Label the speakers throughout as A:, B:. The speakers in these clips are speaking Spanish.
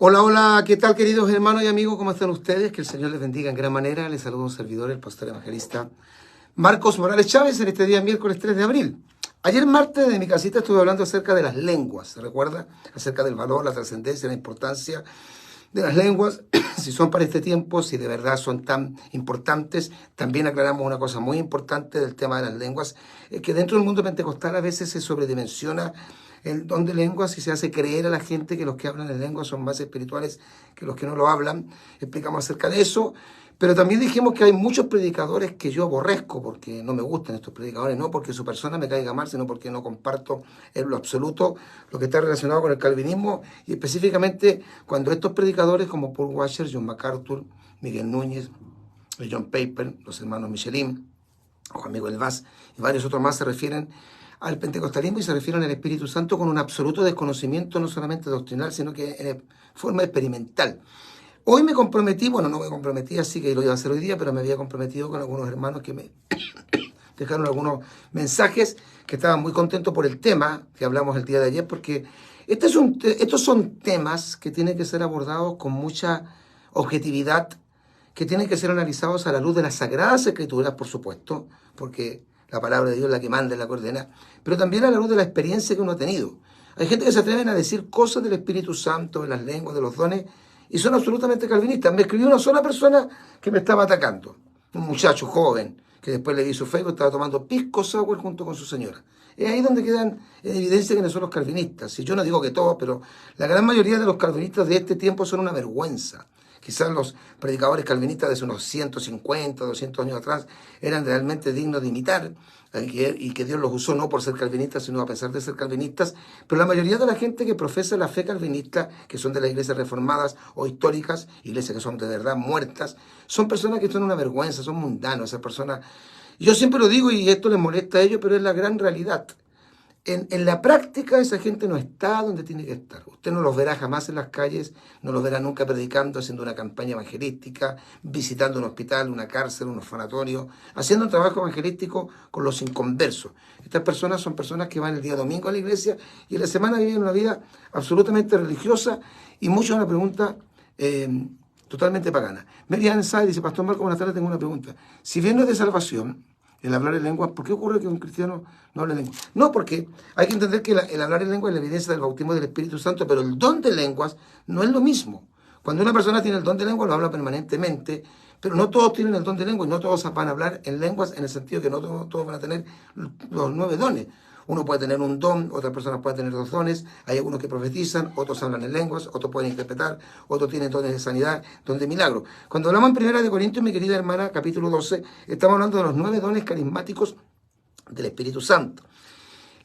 A: Hola, hola, ¿qué tal queridos hermanos y amigos? ¿Cómo están ustedes? Que el Señor les bendiga en gran manera. Les saluda un servidor, el pastor evangelista Marcos Morales Chávez, en este día miércoles 3 de abril. Ayer martes de mi casita estuve hablando acerca de las lenguas, ¿se recuerda? Acerca del valor, la trascendencia, la importancia de las lenguas, si son para este tiempo, si de verdad son tan importantes. También aclaramos una cosa muy importante del tema de las lenguas, que dentro del mundo pentecostal a veces se sobredimensiona el don de lenguas y se hace creer a la gente que los que hablan en lenguas son más espirituales que los que no lo hablan. Explicamos acerca de eso. Pero también dijimos que hay muchos predicadores que yo aborrezco porque no me gustan estos predicadores, no porque su persona me caiga mal, sino porque no comparto en lo absoluto lo que está relacionado con el calvinismo, y específicamente cuando estos predicadores como Paul Washer, John MacArthur, Miguel Núñez, John Piper, los hermanos Michelin, Juan Miguel Vaz y varios otros más se refieren al pentecostalismo y se refieren al Espíritu Santo con un absoluto desconocimiento no solamente doctrinal, sino que en forma experimental. Hoy me comprometí, bueno, no me comprometí así que lo iba a hacer hoy día, pero me había comprometido con algunos hermanos que me dejaron algunos mensajes que estaban muy contentos por el tema que hablamos el día de ayer, porque estos son temas que tienen que ser abordados con mucha objetividad, que tienen que ser analizados a la luz de las Sagradas Escrituras, por supuesto, porque la palabra de Dios es la que manda y la que ordena, pero también a la luz de la experiencia que uno ha tenido. Hay gente que se atreven a decir cosas del Espíritu Santo, de las lenguas, de los dones, y son absolutamente calvinistas. Me escribió una sola persona que me estaba atacando, un muchacho joven, que después le vi su Facebook, estaba tomando pisco sour junto con su señora. Es ahí donde quedan en evidencia que no son los calvinistas. Si yo no digo que todos, pero la gran mayoría de los calvinistas de este tiempo son una vergüenza. Quizás los predicadores calvinistas de hace unos 150, 200 años atrás eran realmente dignos de imitar, y que Dios los usó no por ser calvinistas, sino a pesar de ser calvinistas. Pero la mayoría de la gente que profesa la fe calvinista, que son de las iglesias reformadas o históricas, iglesias que son de verdad muertas, son personas que son una vergüenza, son mundanos. Esas personas, yo siempre lo digo y esto les molesta a ellos, pero es la gran realidad. En la práctica esa gente no está donde tiene que estar. Usted no los verá jamás en las calles, no los verá nunca predicando, haciendo una campaña evangelística, visitando un hospital, una cárcel, un orfanatorio, haciendo un trabajo evangelístico con los inconversos. Estas personas son personas que van el día domingo a la iglesia y en la semana viven una vida absolutamente religiosa, y muchos una pregunta totalmente pagana. Merian Sáez dice: Pastor Marco, buenas tardes, tengo una pregunta. Si bien no es de salvación el hablar en lengua, ¿por qué ocurre que un cristiano no habla en lengua? No, porque hay que entender que el hablar en lengua es la evidencia del bautismo del Espíritu Santo, pero el don de lenguas no es lo mismo. Cuando una persona tiene el don de lengua, lo habla permanentemente, pero no todos tienen el don de lengua y no todos van a hablar en lenguas, en el sentido que no todos van a tener los 9 dones. Uno puede tener un don, otras personas pueden tener 2 dones, hay algunos que profetizan, otros hablan en lenguas, otros pueden interpretar, otros tienen dones de sanidad, don de milagro. Cuando hablamos en 1 Corintios, mi querida hermana, capítulo 12, estamos hablando de los 9 dones carismáticos del Espíritu Santo.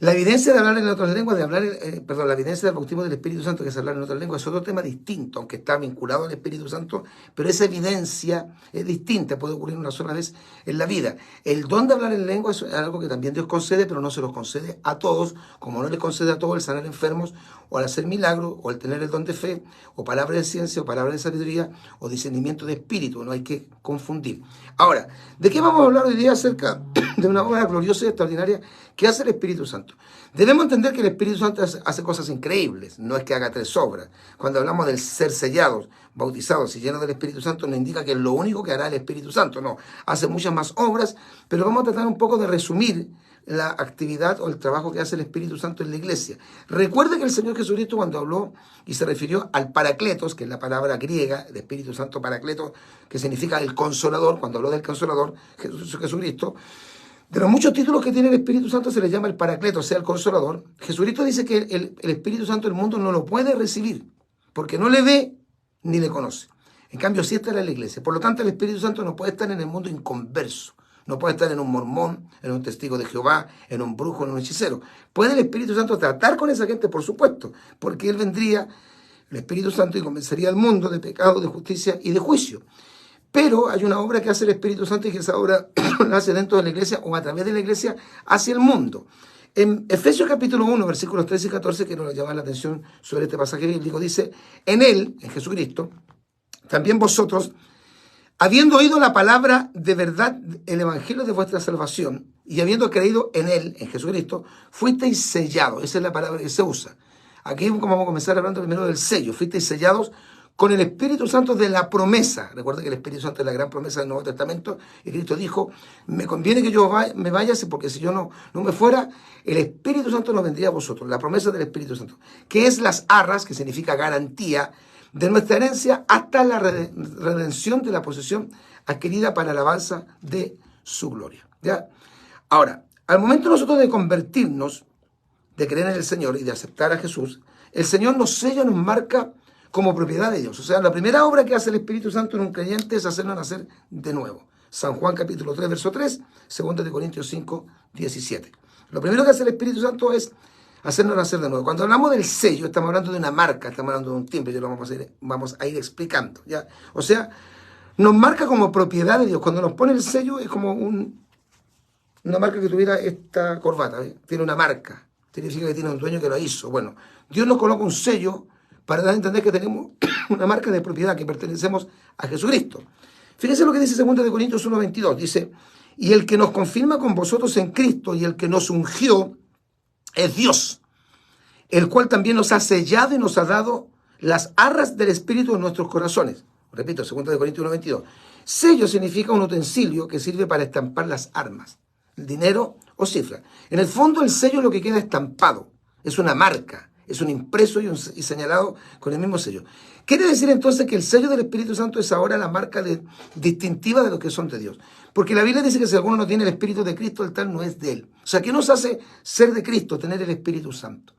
A: La evidencia de hablar en otras lenguas, la evidencia del bautismo del Espíritu Santo, que es hablar en otras lenguas, es otro tema distinto, aunque está vinculado al Espíritu Santo, pero esa evidencia es distinta, puede ocurrir una sola vez en la vida. El don de hablar en lengua es algo que también Dios concede, pero no se los concede a todos, como no le concede a todos el sanar enfermos, o al hacer milagros, o el tener el don de fe, o palabra de ciencia, o palabra de sabiduría, o discernimiento de espíritu. No hay que confundir. Ahora, ¿de qué vamos a hablar hoy día? Acerca de una obra gloriosa y extraordinaria que hace el Espíritu Santo. Debemos entender que el Espíritu Santo hace cosas increíbles, no es que haga 3 obras. Cuando hablamos del ser sellados, bautizados y llenos del Espíritu Santo, no indica que es lo único que hará el Espíritu Santo, no, hace muchas más obras, pero vamos a tratar un poco de resumir la actividad o el trabajo que hace el Espíritu Santo en la iglesia. Recuerde que el Señor Jesucristo, cuando habló y se refirió al Paracletos, que es la palabra griega, el Espíritu Santo Paracletos, que significa el Consolador, cuando habló del Consolador, Jesucristo, de los muchos títulos que tiene el Espíritu Santo se le llama el Paracleto, o sea, el Consolador. Jesucristo dice que el Espíritu Santo el mundo no lo puede recibir, porque no le ve ni le conoce. En cambio, sí está en la iglesia. Por lo tanto, el Espíritu Santo no puede estar en el mundo inconverso. No puede estar en un mormón, en un testigo de Jehová, en un brujo, en un hechicero. Puede el Espíritu Santo tratar con esa gente, por supuesto, porque Él vendría, el Espíritu Santo, y convencería al mundo de pecado, de justicia y de juicio. Pero hay una obra que hace el Espíritu Santo, y que esa obra la hace dentro de la iglesia o a través de la iglesia hacia el mundo. En Efesios capítulo 1, versículos 13 y 14, quiero llamar la atención sobre este pasaje bíblico, dice: en Él, en Jesucristo, también vosotros, habiendo oído la palabra de verdad, el evangelio de vuestra salvación, y habiendo creído en Él, en Jesucristo, fuisteis sellados. Esa es la palabra que se usa. Aquí como vamos a comenzar hablando primero del sello. Fuisteis sellados con el Espíritu Santo de la promesa. Recuerda que el Espíritu Santo es la gran promesa del Nuevo Testamento. Y Cristo dijo, me conviene que yo me vaya, porque si yo no me fuera, el Espíritu Santo nos vendría a vosotros. La promesa del Espíritu Santo. Que es las arras, que significa garantía, de nuestra herencia hasta la redención de la posesión adquirida para la alabanza de su gloria. ¿Ya? Ahora, al momento nosotros de convertirnos, de creer en el Señor y de aceptar a Jesús, el Señor nos sella, nos marca como propiedad de Dios. O sea, la primera obra que hace el Espíritu Santo en un creyente es hacerlo nacer de nuevo. San Juan capítulo 3, verso 3, 2 de Corintios 5, 17. Lo primero que hace el Espíritu Santo es hacernos nacer de nuevo. Cuando hablamos del sello, estamos hablando de una marca, estamos hablando de un timbre, ya lo vamos a ir explicando. ¿Ya? O sea, nos marca como propiedad de Dios. Cuando nos pone el sello es como una marca que tuviera esta corbata. Tiene una marca. Significa que tiene un dueño que lo hizo. Bueno, Dios nos coloca un sello para dar a entender que tenemos una marca de propiedad, que pertenecemos a Jesucristo. Fíjense lo que dice 2 de Corintios 1:22. Dice, y el que nos confirma con vosotros en Cristo y el que nos ungió es Dios, el cual también nos ha sellado y nos ha dado las arras del Espíritu en nuestros corazones. Repito, 2 de Corintios 1:22. Sello significa un utensilio que sirve para estampar las armas, el dinero o cifra. En el fondo, el sello es lo que queda estampado. Es una marca, es un impreso y señalado con el mismo sello. Quiere decir entonces que el sello del Espíritu Santo es ahora la marca distintiva de los que son de Dios. Porque la Biblia dice que si alguno no tiene el Espíritu de Cristo, el tal no es de él. O sea, ¿qué nos hace ser de Cristo? Tener el Espíritu Santo.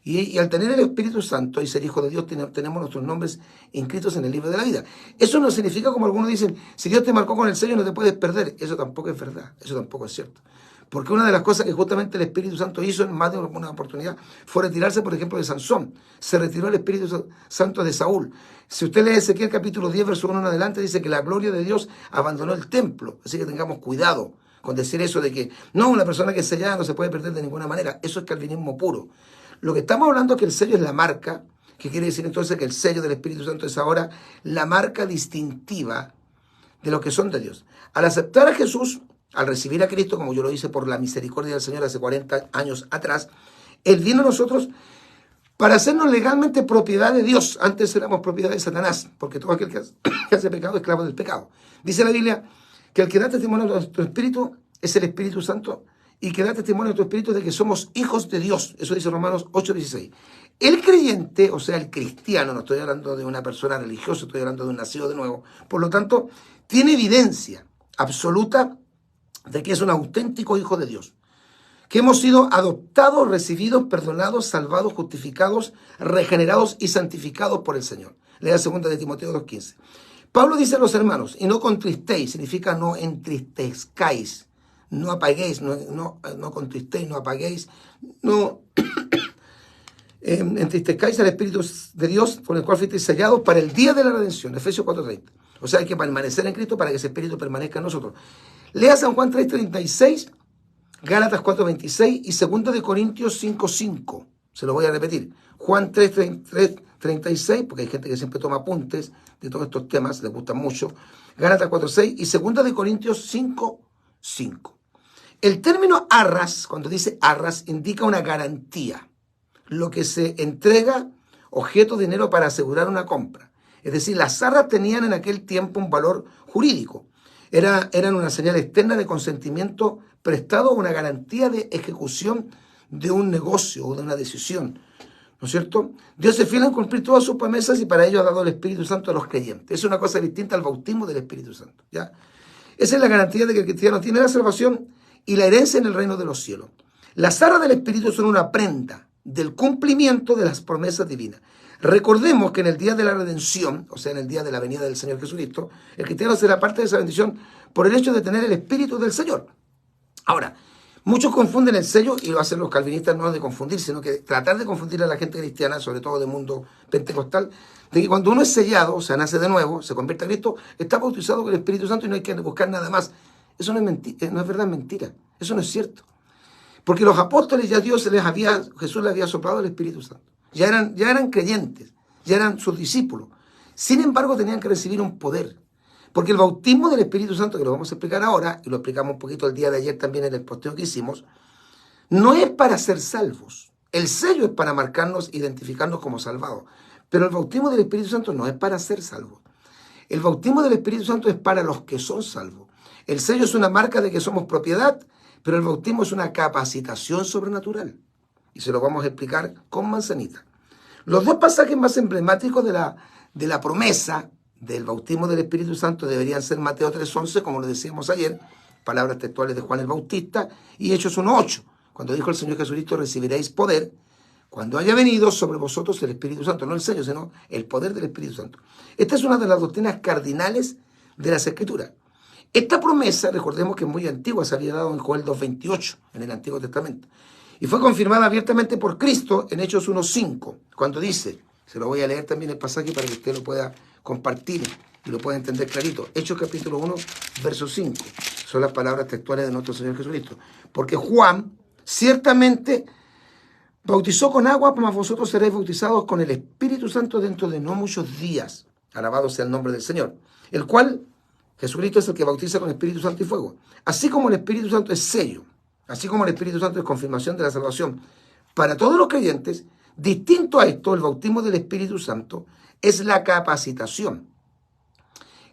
A: Y al tener el Espíritu Santo y ser hijo de Dios, tenemos nuestros nombres inscritos en el libro de la vida. Eso no significa, como algunos dicen, si Dios te marcó con el sello no te puedes perder. Eso tampoco es verdad, eso tampoco es cierto. Porque una de las cosas que justamente el Espíritu Santo hizo en más de una oportunidad fue retirarse, por ejemplo, de Sansón. Se retiró el Espíritu Santo de Saúl. Si usted lee Ezequiel capítulo 10, verso 1 en adelante, dice que la gloria de Dios abandonó el templo. Así que tengamos cuidado con decir eso de que no, una persona que es sellada no se puede perder de ninguna manera. Eso es calvinismo puro. Lo que estamos hablando es que el sello es la marca, que quiere decir entonces que el sello del Espíritu Santo es ahora la marca distintiva de los que son de Dios. Al aceptar a Jesús, al recibir a Cristo, como yo lo hice por la misericordia del Señor hace 40 años atrás, Él vino a nosotros para hacernos legalmente propiedad de Dios. Antes éramos propiedad de Satanás, porque todo aquel que hace pecado es esclavo del pecado. Dice la Biblia que el que da testimonio a nuestro espíritu es el Espíritu Santo, y que da testimonio a tu espíritu de que somos hijos de Dios. Eso dice Romanos 8:16. El creyente, o sea, el cristiano, no estoy hablando de una persona religiosa, estoy hablando de un nacido de nuevo, por lo tanto, tiene evidencia absoluta de que es un auténtico hijo de Dios, que hemos sido adoptados, recibidos, perdonados, salvados, justificados, regenerados y santificados por el Señor. Lea 2 de Timoteo 2:15. Pablo dice a los hermanos, y no contristéis, significa no entristezcáis, no apaguéis, no contristéis, no apaguéis, no entristezcáis al Espíritu de Dios, con el cual fuisteis sellados para el día de la redención. Efesios 4:30. O sea, hay que permanecer en Cristo para que ese Espíritu permanezca en nosotros. Lea San Juan 3:36, Gálatas 4:26 y 2 de Corintios 5:5. Se lo voy a repetir. Juan 3:36, porque hay gente que siempre toma apuntes de todos estos temas, les gustan mucho. Gálatas 4:6 y 2 de Corintios 5:5. El término arras, cuando dice arras, indica una garantía, lo que se entrega, objeto de dinero para asegurar una compra. Es decir, las arras tenían en aquel tiempo un valor jurídico. Eran una señal externa de consentimiento prestado, una garantía de ejecución de un negocio o de una decisión. ¿No es cierto? Dios se fiel en cumplir todas sus promesas y para ello ha dado el Espíritu Santo a los creyentes. Es una cosa distinta al bautismo del Espíritu Santo. ¿Ya? Esa es la garantía de que el cristiano tiene la salvación y la herencia en el reino de los cielos. Las arras del Espíritu son una prenda del cumplimiento de las promesas divinas. Recordemos que en el día de la redención, o sea, en el día de la venida del Señor Jesucristo, el cristiano será parte de esa bendición por el hecho de tener el Espíritu del Señor. Ahora, muchos confunden el sello, y lo hacen los calvinistas no de confundir, sino que tratar de confundir a la gente cristiana, sobre todo del mundo pentecostal, de que cuando uno es sellado, o sea, nace de nuevo, se convierte a Cristo, está bautizado con el Espíritu Santo y no hay que buscar nada más. Eso no es mentira, no es verdad, es mentira. Eso no es cierto. Porque los apóstoles ya Jesús les había soplado el Espíritu Santo. Ya eran creyentes, ya eran sus discípulos. Sin embargo, tenían que recibir un poder. Porque el bautismo del Espíritu Santo, que lo vamos a explicar ahora, y lo explicamos un poquito el día de ayer también en el posteo que hicimos, no es para ser salvos. El sello es para marcarnos, identificarnos como salvados. Pero el bautismo del Espíritu Santo no es para ser salvos. El bautismo del Espíritu Santo es para los que son salvos. El sello es una marca de que somos propiedad, pero el bautismo es una capacitación sobrenatural. Y se lo vamos a explicar con manzanita. Los dos pasajes más emblemáticos de la promesa del bautismo del Espíritu Santo deberían ser Mateo 3:11, como lo decíamos ayer, palabras textuales de Juan el Bautista, y Hechos 1:8, cuando dijo el Señor Jesucristo: recibiréis poder cuando haya venido sobre vosotros el Espíritu Santo. No el sello, sino el poder del Espíritu Santo. Esta es una de las doctrinas cardinales de las Escrituras. Esta promesa, recordemos que es muy antigua, se había dado en Joel 2:28, en el Antiguo Testamento. Y fue confirmada abiertamente por Cristo en Hechos 1:5, cuando dice, se lo voy a leer también el pasaje para que usted lo pueda compartir y lo pueda entender clarito. Hechos capítulo 1, verso 5. Son las palabras textuales de nuestro Señor Jesucristo. Porque Juan ciertamente bautizó con agua, mas vosotros seréis bautizados con el Espíritu Santo dentro de no muchos días. Alabado sea el nombre del Señor. El cual, Jesucristo es el que bautiza con Espíritu Santo y fuego. Así como el Espíritu Santo es sello, así como el Espíritu Santo es confirmación de la salvación para todos los creyentes, distinto a esto, el bautismo del Espíritu Santo es la capacitación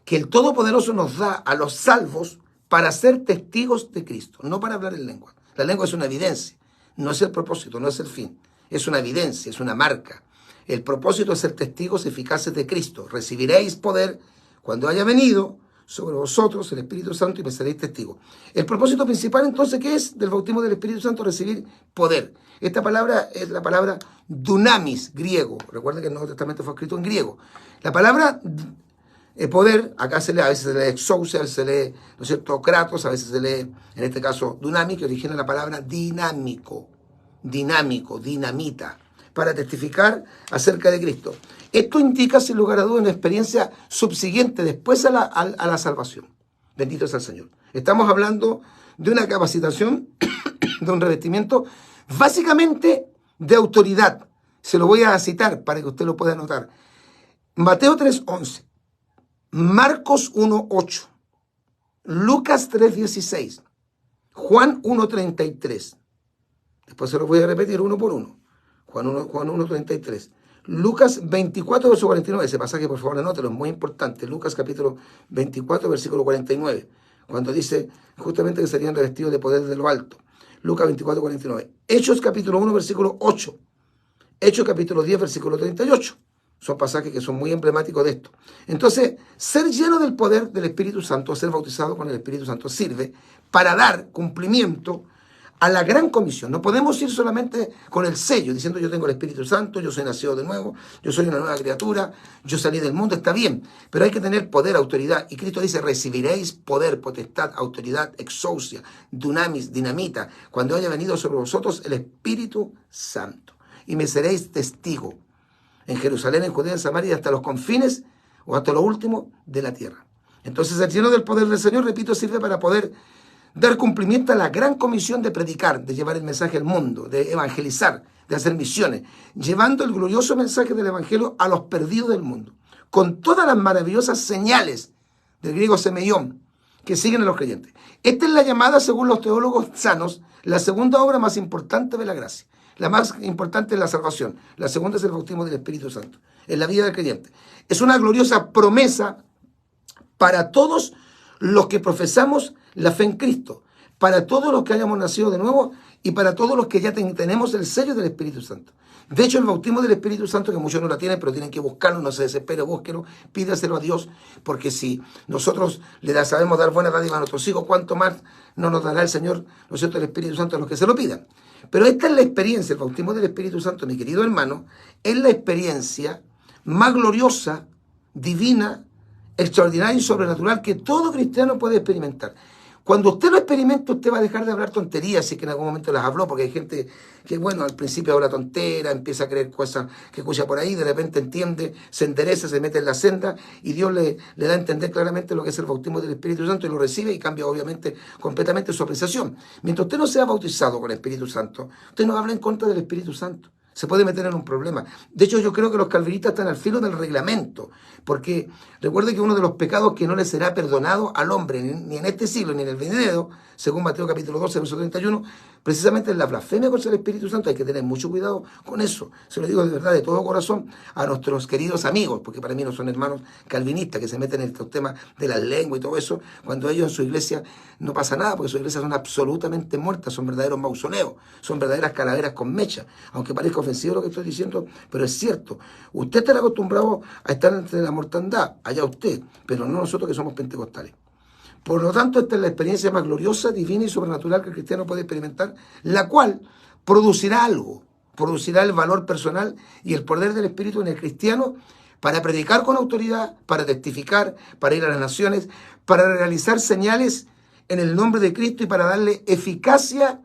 A: que el Todopoderoso nos da a los salvos para ser testigos de Cristo, no para hablar en lengua. La lengua es una evidencia. No es el propósito, no es el fin. Es una evidencia, es una marca. El propósito es ser testigos eficaces de Cristo. Recibiréis poder cuando haya venido sobre vosotros el Espíritu Santo y me seréis testigos. El propósito principal, entonces, ¿qué es del bautismo del Espíritu Santo? Recibir poder. Esta palabra es la palabra dunamis, griego. Recuerden que el Nuevo Testamento fue escrito en griego. La palabra poder, acá se lee, a veces se lee exousia, a veces se lee, ¿no es cierto?, kratos, a veces se lee, en este caso, dunamis, que origina la palabra dinámico, dinamita, para testificar acerca de Cristo. Esto indica, sin lugar a dudas, una experiencia subsiguiente después a la salvación. Bendito sea el Señor. Estamos hablando de una capacitación, de un revestimiento, básicamente de autoridad. Se lo voy a citar para que usted lo pueda anotar. Mateo 3:11. Marcos 1:8, Lucas 3:16, Juan 1:33. Después se los voy a repetir uno por uno. Juan 1:33. Lucas 24, verso 49. Ese pasaje, por favor, anótelo, es muy importante. Lucas capítulo 24, versículo 49. Cuando dice justamente que serían revestidos de poder de lo alto. Lucas 24, 49. Hechos capítulo 1, versículo 8. Hechos capítulo 10, versículo 38. Son pasajes que son muy emblemáticos de esto. Entonces, ser lleno del poder del Espíritu Santo, ser bautizado con el Espíritu Santo, sirve para dar cumplimiento a la gran comisión. No podemos ir solamente con el sello, diciendo yo tengo el Espíritu Santo, yo soy nacido de nuevo, yo soy una nueva criatura, yo salí del mundo, está bien, pero hay que tener poder, autoridad. Y Cristo dice, recibiréis poder, potestad, autoridad, exousia, dunamis, dinamita, cuando haya venido sobre vosotros el Espíritu Santo. Y me seréis testigo en Jerusalén, en Judea, en Samaria, hasta los confines o hasta lo último de la tierra. Entonces, el lleno del poder del Señor, repito, sirve para poder dar cumplimiento a la gran comisión de predicar, de llevar el mensaje al mundo, de evangelizar, de hacer misiones, llevando el glorioso mensaje del evangelio a los perdidos del mundo, con todas las maravillosas señales del griego semeión que siguen a los creyentes. Esta es la llamada, según los teólogos sanos, la segunda obra más importante de la gracia. La más importante es la salvación. La segunda es el bautismo del Espíritu Santo en la vida del creyente. Es una gloriosa promesa para todos los que profesamos la fe en Cristo, para todos los que hayamos nacido de nuevo y para todos los que ya tenemos el sello del Espíritu Santo. De hecho, el bautismo del Espíritu Santo, que muchos no la tienen, pero tienen que buscarlo, no se desespere, búsquelo, pídaselo a Dios, porque si nosotros sabemos dar buena dádiva a nuestros hijos, ¿cuánto más no nos dará el Señor, ¿no es cierto?, el Espíritu Santo a los que se lo pidan? Pero esta es la experiencia, el bautismo del Espíritu Santo, mi querido hermano, es la experiencia más gloriosa, divina, extraordinaria y sobrenatural que todo cristiano puede experimentar. Cuando usted lo experimente, usted va a dejar de hablar tonterías, si que en algún momento las habló, porque hay gente que, bueno, al principio habla tontera, empieza a creer cosas que escucha por ahí, de repente entiende, se endereza, se mete en la senda, y Dios le da a entender claramente lo que es el bautismo del Espíritu Santo, y lo recibe y cambia, obviamente, completamente su apreciación. Mientras usted no sea bautizado con el Espíritu Santo, usted no habla en contra del Espíritu Santo. Se puede meter en un problema. De hecho, yo creo que los calvinistas están al filo del reglamento, porque recuerde que uno de los pecados que no le será perdonado al hombre, ni en este siglo, ni en el venidero, según Mateo capítulo 12, verso 31, precisamente en la blasfemia contra el Espíritu Santo. Hay que tener mucho cuidado con eso. Se lo digo de verdad, de todo corazón, a nuestros queridos amigos, porque para mí no son hermanos calvinistas que se meten en estos temas de la lengua y todo eso, cuando ellos en su iglesia no pasa nada, porque sus iglesias son absolutamente muertas, son verdaderos mausoleos, son verdaderas calaveras con mecha, aunque parezca ofensivo lo que estoy diciendo, pero es cierto. Usted está acostumbrado a estar entre la mortandad, allá usted, pero no nosotros que somos pentecostales. Por lo tanto, esta es la experiencia más gloriosa, divina y sobrenatural que el cristiano puede experimentar, la cual producirá algo, producirá el valor personal y el poder del Espíritu en el cristiano para predicar con autoridad, para testificar, para ir a las naciones, para realizar señales en el nombre de Cristo y para darle eficacia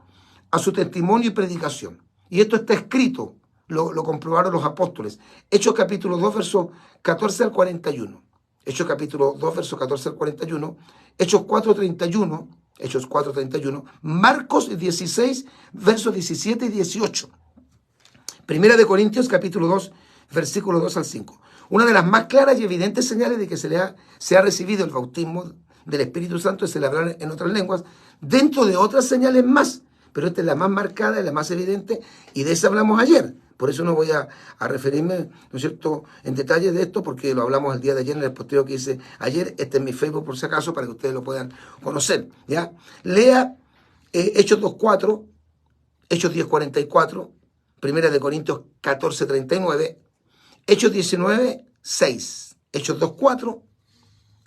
A: a su testimonio y predicación. Y esto está escrito, lo comprobaron los apóstoles. Hechos capítulo 2, versos 14 al 41. Hechos capítulo 2, versos 14 al 41. Hechos 4:31. Hechos 4:31. Marcos 16, versos 17 y 18. Primera de Corintios capítulo 2, versículos 2 al 5. Una de las más claras y evidentes señales de que se ha recibido el bautismo del Espíritu Santo es el hablar en otras lenguas, dentro de otras señales más. Pero esta es la más marcada, es la más evidente, y de esa hablamos ayer. Por eso no voy a referirme, ¿no es cierto?, en detalle de esto, porque lo hablamos el día de ayer en el posteo que hice ayer. Este es mi Facebook, por si acaso, para que ustedes lo puedan conocer, ¿ya? Lea Hechos 2:4, Hechos 10:44, Primera de Corintios 14:39, Hechos 19:6, Hechos 2:4,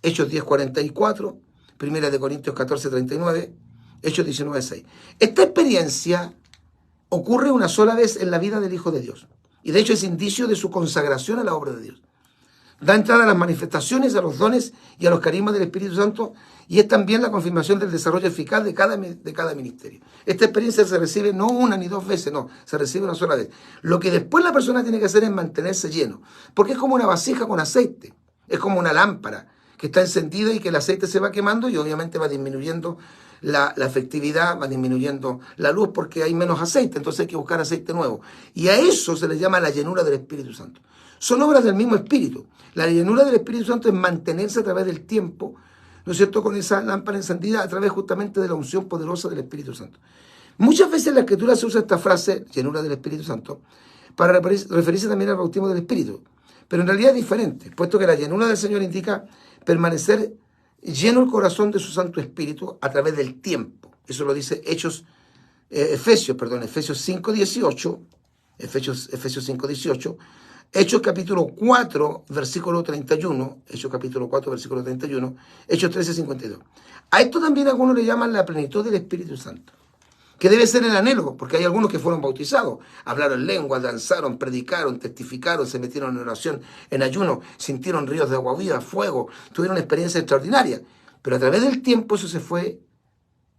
A: Hechos 10:44, Primera de Corintios 14:39, Hechos 19:6. Esta experiencia ocurre una sola vez en la vida del Hijo de Dios. Y de hecho es indicio de su consagración a la obra de Dios. Da entrada a las manifestaciones, a los dones y a los carismas del Espíritu Santo, y es también la confirmación del desarrollo eficaz de cada ministerio. Esta experiencia se recibe no una ni dos veces, no, se recibe una sola vez. Lo que después la persona tiene que hacer es mantenerse lleno, porque es como una vasija con aceite, es como una lámpara que está encendida y que el aceite se va quemando y obviamente va disminuyendo la efectividad, va disminuyendo la luz porque hay menos aceite, entonces hay que buscar aceite nuevo. Y a eso se le llama la llenura del Espíritu Santo. Son obras del mismo Espíritu. La llenura del Espíritu Santo es mantenerse a través del tiempo, ¿no es cierto?, con esa lámpara encendida a través justamente de la unción poderosa del Espíritu Santo. Muchas veces en la Escritura se usa esta frase, llenura del Espíritu Santo, para referirse también al bautismo del Espíritu. Pero en realidad es diferente, puesto que la llenura del Señor indica permanecer lleno el corazón de su Santo Espíritu a través del tiempo. Eso lo dice Efesios 5:18, Efesios 5:18, Hechos capítulo 4, versículo 31, Hechos capítulo 4, versículo 31, Hechos 13:52. A esto también algunos le llaman la plenitud del Espíritu Santo, que debe ser el anhelo, porque hay algunos que fueron bautizados, hablaron lenguas, danzaron, predicaron, testificaron, se metieron en oración, en ayuno, sintieron ríos de agua viva, fuego, tuvieron experiencias extraordinarias, pero a través del tiempo eso se fue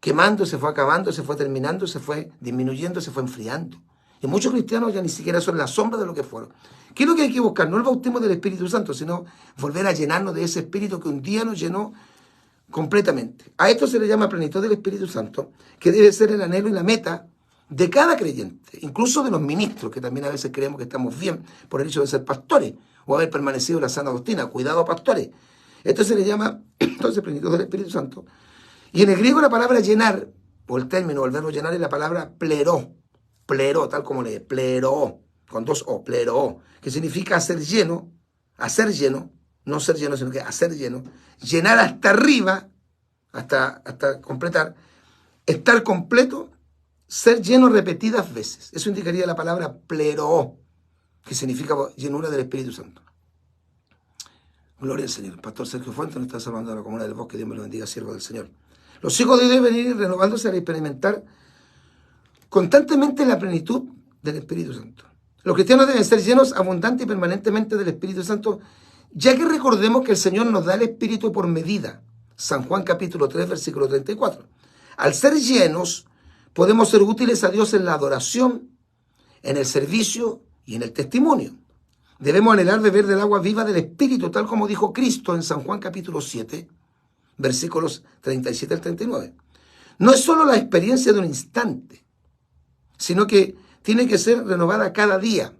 A: quemando, se fue acabando, se fue terminando, se fue disminuyendo, se fue enfriando. Y muchos cristianos ya ni siquiera son la sombra de lo que fueron. ¿Qué es lo que hay que buscar? No el bautismo del Espíritu Santo, sino volver a llenarnos de ese Espíritu que un día nos llenó completamente. A esto se le llama plenitud del Espíritu Santo, que debe ser el anhelo y la meta de cada creyente, incluso de los ministros, que también a veces creemos que estamos bien por el hecho de ser pastores o haber permanecido en la sana doctrina. Cuidado, pastores. Esto se le llama entonces plenitud del Espíritu Santo. Y en el griego la palabra llenar, o el término, o el verbo llenar, es la palabra pleró, tal como lee, pleró, con dos O, pleró, que significa hacer lleno, no ser lleno, sino que hacer lleno, llenar hasta arriba, hasta completar, estar completo, ser lleno repetidas veces. Eso indicaría la palabra pleró, que significa llenura del Espíritu Santo. Gloria al Señor. El pastor Sergio Fuentes nos está salvando a la comuna del bosque. Dios me lo bendiga, siervo del Señor. Los hijos de Dios deben ir renovándose al experimentar constantemente la plenitud del Espíritu Santo. Los cristianos deben ser llenos abundante y permanentemente del Espíritu Santo, ya que recordemos que el Señor nos da el Espíritu por medida. San Juan capítulo 3, versículo 34. Al ser llenos, podemos ser útiles a Dios en la adoración, en el servicio y en el testimonio. Debemos anhelar beber del agua viva del Espíritu, tal como dijo Cristo en San Juan capítulo 7, versículos 37 al 39. No es solo la experiencia de un instante, sino que tiene que ser renovada cada día.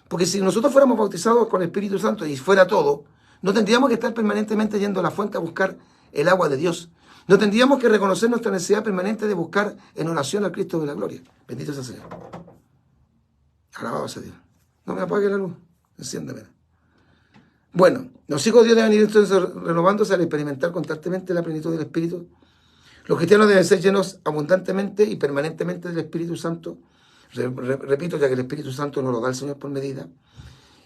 A: Porque si nosotros fuéramos bautizados con el Espíritu Santo y fuera todo, no tendríamos que estar permanentemente yendo a la fuente a buscar el agua de Dios. No tendríamos que reconocer nuestra necesidad permanente de buscar en oración al Cristo de la gloria. Bendito sea el Señor. Alabado sea Dios. No me apague la luz, enciéndemela. Bueno, los hijos de Dios deben ir entonces renovándose al experimentar constantemente la plenitud del Espíritu. Los cristianos deben ser llenos abundantemente y permanentemente del Espíritu Santo. Repito, ya que el Espíritu Santo nos lo da el Señor por medida.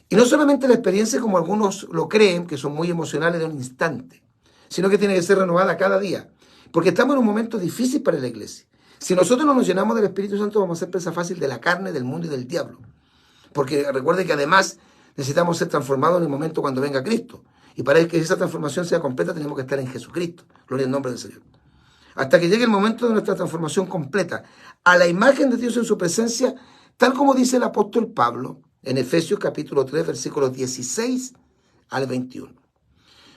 A: Y no solamente la experiencia como algunos lo creen, que son muy emocionales de un instante, sino que tiene que ser renovada cada día. Porque estamos en un momento difícil para la iglesia. Si nosotros no nos llenamos del Espíritu Santo, vamos a ser presa fácil de la carne, del mundo y del diablo. Porque recuerde que además necesitamos ser transformados en el momento cuando venga Cristo. Y para que esa transformación sea completa, tenemos que estar en Jesucristo. Gloria al nombre del Señor. Hasta que llegue el momento de nuestra transformación completa, a la imagen de Dios en su presencia, tal como dice el apóstol Pablo en Efesios capítulo 3, versículos 16 al 21.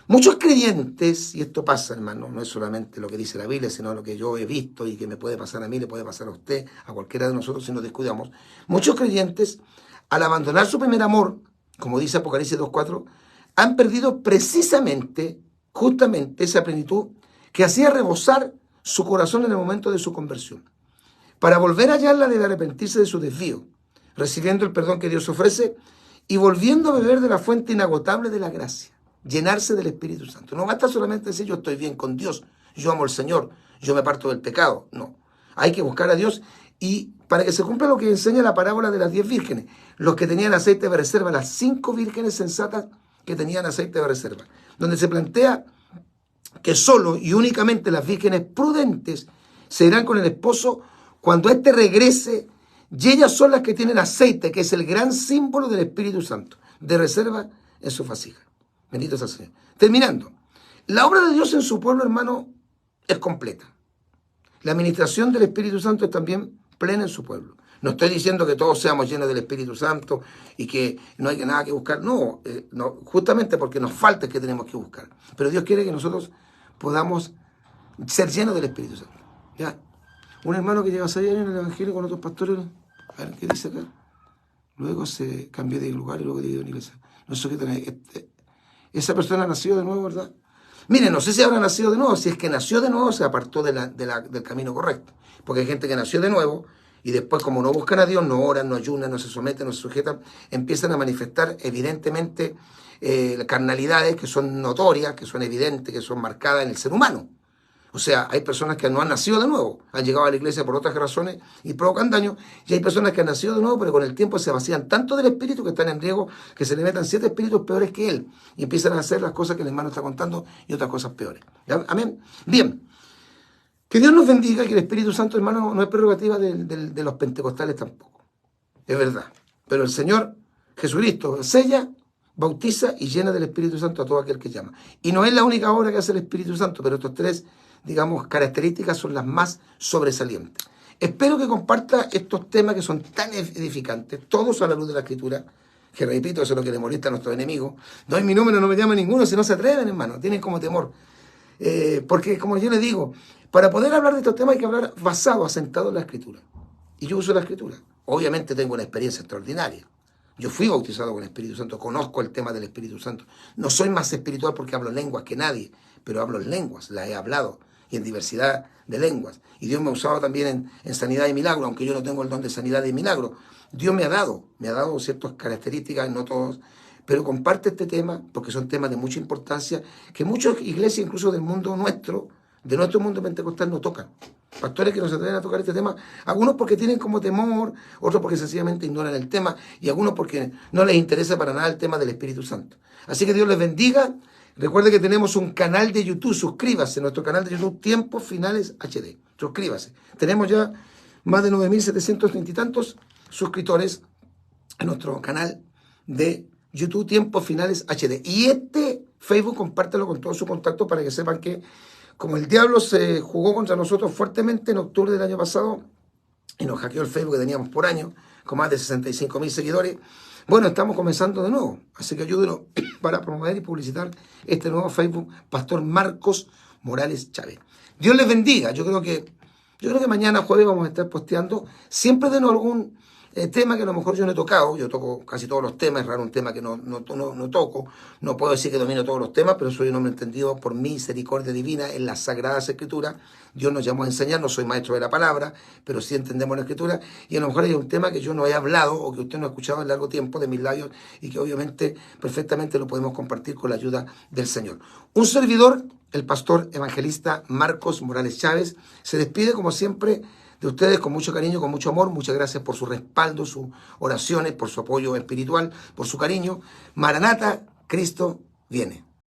A: Muchos creyentes, y esto pasa, hermano, no es solamente lo que dice la Biblia, sino lo que yo he visto y que me puede pasar a mí, le puede pasar a usted, a cualquiera de nosotros si nos descuidamos. Muchos creyentes, al abandonar su primer amor, como dice Apocalipsis 2:4, han perdido precisamente, justamente esa plenitud que hacía rebosar su corazón en el momento de su conversión, para volver a hallarla de arrepentirse de su desvío, recibiendo el perdón que Dios ofrece y volviendo a beber de la fuente inagotable de la gracia, llenarse del Espíritu Santo. No basta solamente decir yo estoy bien con Dios, yo amo al Señor, yo me aparto del pecado. No, hay que buscar a Dios y para que se cumpla lo que enseña la parábola de las 10 vírgenes, los que tenían aceite de reserva, las 5 vírgenes sensatas que tenían aceite de reserva, donde se plantea que solo y únicamente las vírgenes prudentes se irán con el esposo cuando éste regrese, y ellas son las que tienen aceite, que es el gran símbolo del Espíritu Santo, de reserva en su vasija. Bendito sea el Señor. Terminando, la obra de Dios en su pueblo, hermano, es completa. La administración del Espíritu Santo es también plena en su pueblo. No estoy diciendo que todos seamos llenos del Espíritu Santo y que no hay nada que buscar. No, justamente porque nos falta es que tenemos que buscar. Pero Dios quiere que nosotros podamos ser llenos del Espíritu Santo. ¿Ya? Un hermano que lleva 6 años en el Evangelio con otros pastores, a ver qué dice acá. Luego se cambió de lugar y luego de iglesia. No sé qué tener. Esa persona nació de nuevo, ¿verdad? Miren, no sé si habrá nacido de nuevo. Si es que nació de nuevo, se apartó del camino correcto. Porque hay gente que nació de nuevo y después, como no buscan a Dios, no oran, no ayunan, no se someten, no se sujetan, empiezan a manifestar evidentemente carnalidades que son notorias, que son evidentes, que son marcadas en el ser humano. O sea, hay personas que no han nacido de nuevo, han llegado a la iglesia por otras razones y provocan daño, y hay personas que han nacido de nuevo, pero con el tiempo se vacían tanto del espíritu que están en riesgo que se le metan 7 espíritus peores que él, y empiezan a hacer las cosas que el hermano está contando y otras cosas peores. ¿Ya? Amén. Bien. Que Dios nos bendiga, que el Espíritu Santo, hermano, no es prerrogativa de los pentecostales tampoco. Es verdad. Pero el Señor Jesucristo sella, bautiza y llena del Espíritu Santo a todo aquel que llama. Y no es la única obra que hace el Espíritu Santo, pero estos 3, digamos, características son las más sobresalientes. Espero que comparta estos temas que son tan edificantes, todos a la luz de la Escritura, que repito, eso es lo que le molesta a nuestros enemigos. Doy mi número, no me llama ninguno, si no se atreven, hermano, tienen como temor. Porque, como yo les digo, para poder hablar de estos temas hay que hablar basado, asentado en la Escritura. Y yo uso la Escritura. Obviamente tengo una experiencia extraordinaria. Yo fui bautizado con el Espíritu Santo, conozco el tema del Espíritu Santo. No soy más espiritual porque hablo lenguas que nadie, pero hablo en lenguas, las he hablado, y en diversidad de lenguas. Y Dios me ha usado también en sanidad y milagro, aunque yo no tengo el don de sanidad y milagro. Dios me ha dado ciertas características, no todos, pero comparte este tema, porque son temas de mucha importancia, que muchas iglesias, incluso del mundo nuestro, de nuestro mundo pentecostal, no tocan. Pastores que no se atreven a tocar este tema, algunos porque tienen como temor, otros porque sencillamente ignoran el tema, y algunos porque no les interesa para nada el tema del Espíritu Santo. Así que Dios les bendiga. Recuerde que tenemos un canal de YouTube, suscríbase a nuestro canal de YouTube, Tiempos Finales HD. Suscríbase. Tenemos ya más de 9.730 y tantos suscriptores en nuestro canal de YouTube, Tiempos Finales HD. Y este Facebook, compártelo con todos sus contactos para que sepan que, como el diablo se jugó contra nosotros fuertemente en octubre del año pasado y nos hackeó el Facebook que teníamos por año, con más de 65.000 seguidores, bueno, estamos comenzando de nuevo. Así que ayúdenos para promover y publicitar este nuevo Facebook, Pastor Marcos Morales Chávez. Dios les bendiga. Yo creo que mañana jueves vamos a estar posteando. Siempre denos temas que a lo mejor yo no he tocado. Yo toco casi todos los temas, es raro un tema que no toco. No puedo decir que domino todos los temas, pero soy un hombre entendido por misericordia divina en las Sagradas Escrituras. Dios nos llamó a enseñar, no soy maestro de la palabra, pero sí entendemos la Escritura. Y a lo mejor hay un tema que yo no he hablado o que usted no ha escuchado en largo tiempo de mis labios y que obviamente perfectamente lo podemos compartir con la ayuda del Señor. Un servidor, el pastor evangelista Marcos Morales Chávez, se despide como siempre de ustedes con mucho cariño, con mucho amor. Muchas gracias por su respaldo, sus oraciones, por su apoyo espiritual, por su cariño. Maranata, Cristo viene.